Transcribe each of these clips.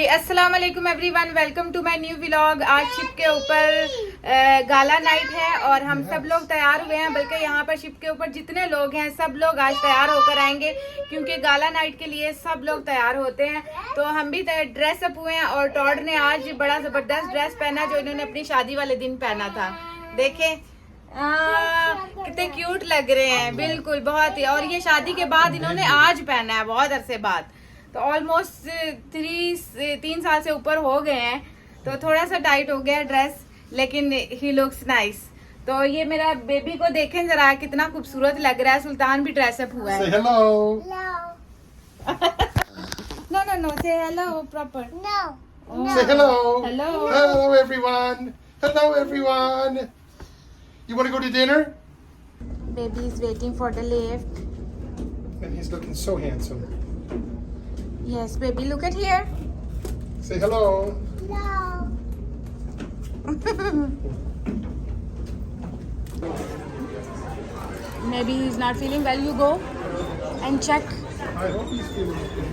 अस्सलाम वालेकुम everyone, welcome to my new vlog. आज शिप के ऊपर गाला नाइट है और हम सब लोग तैयार हुए हैं। बल्कि यहाँ पर शिप के ऊपर जितने लोग हैं सब लोग आज तैयार होकर आएंगे, क्योंकि गाला नाइट के लिए सब लोग तैयार होते हैं। तो हम भी ड्रेस अप हुए हैं और टॉड ने आज बड़ा जबरदस्त ड्रेस पहना जो इन्होंने अपनी शादी वाले दिन पहना था। देखें कितने क्यूट लग रहे हैं, बिल्कुल बहुत ही। और ये शादी के बाद इन्होंने आज पहना है, बहुत अरसे बाद। तो ऑलमोस्ट 3 साल से ऊपर हो गए हैं, तो थोड़ा सा टाइट हो गया ड्रेस, लेकिन ही लुक्स नाइस। तो ये मेरा बेबी को देखें जरा, कितना खूबसूरत लग रहा है। सुल्तान भी ड्रेस अप हुआ है। Say hello. No, say hello proper. No. Oh. Say hello. Hello. Hello everyone. Hello everyone. You want to go to dinner? Baby is waiting for the lift. And he's looking so handsome. Yes, baby, look at here. Say hello. No. Maybe he's not feeling well. You go and check. I hope he's feeling okay.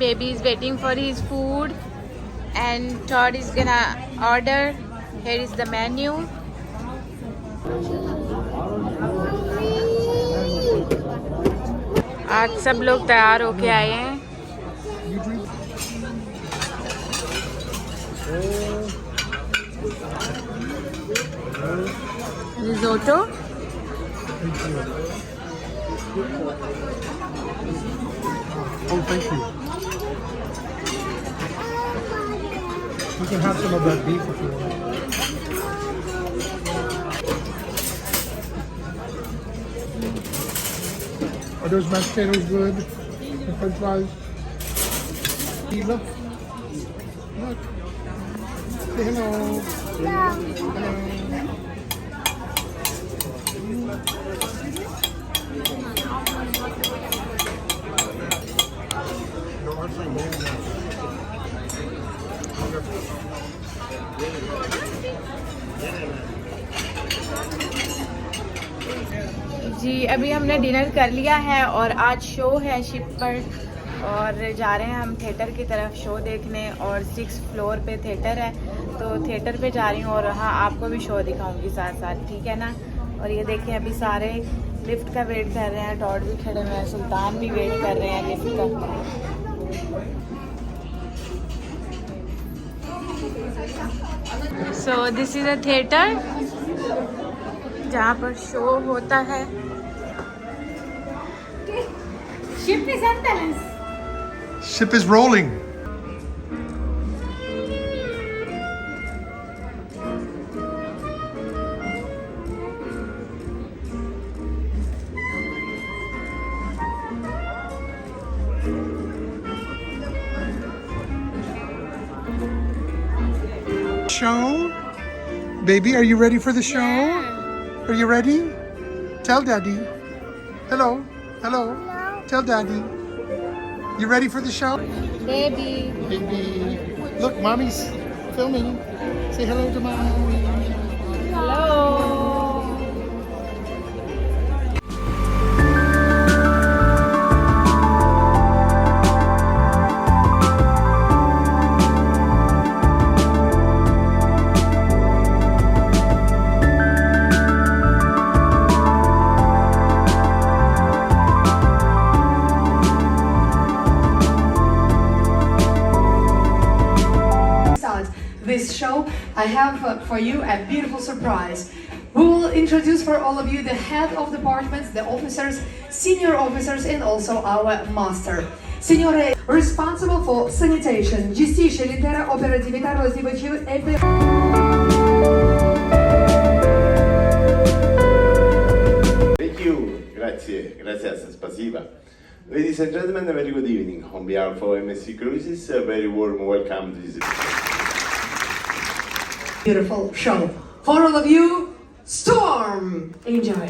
Baby is waiting for his food, and Todd is gonna order. Here is the menu. आज सब लोग तैयार होके आए हैं। You drink? Risotto. Oh, thank you. You can have some of that beef if you want. Are those mashed potatoes good? And french fries? Hey, look. Look. Say hello. Hello. जी अभी हमने dinner कर लिया है और आज show है ship पर, और जा रहे हैं हम थिएटर की तरफ शो देखने। और 6th फ्लोर पे थिएटर है, तो थिएटर पे जा रही हूँ और हाँ आपको भी शो दिखाऊंगी साथ साथ, ठीक है ना। और ये देखें अभी सारे लिफ्ट का वेट कर रहे हैं, टॉड भी खड़े हुए हैं, सुल्तान भी वेट कर रहे हैं लिफ्ट का। So this is a theatre जहाँ पर शो होता है। Ship is on balance. Ship is rolling. Show? Baby, are you ready for the show? Yeah. Are you ready? Tell Daddy. Hello. Hello. Tell Daddy. You ready for the show? Baby. Baby. Look, Mommy's filming. Say hello to Mommy. Hello. This show, I have for you a beautiful surprise. We will introduce for all of you the head of departments, the officers, senior officers, and also our master. Signore, responsible for sanitation, gestisce l'intera operatività relativa e Thank you. Gracias, spasiba. Ladies and gentlemen, a very good evening. On behalf of MSC Cruises, a very warm welcome to this beautiful show. For all of you, Storm! Enjoy!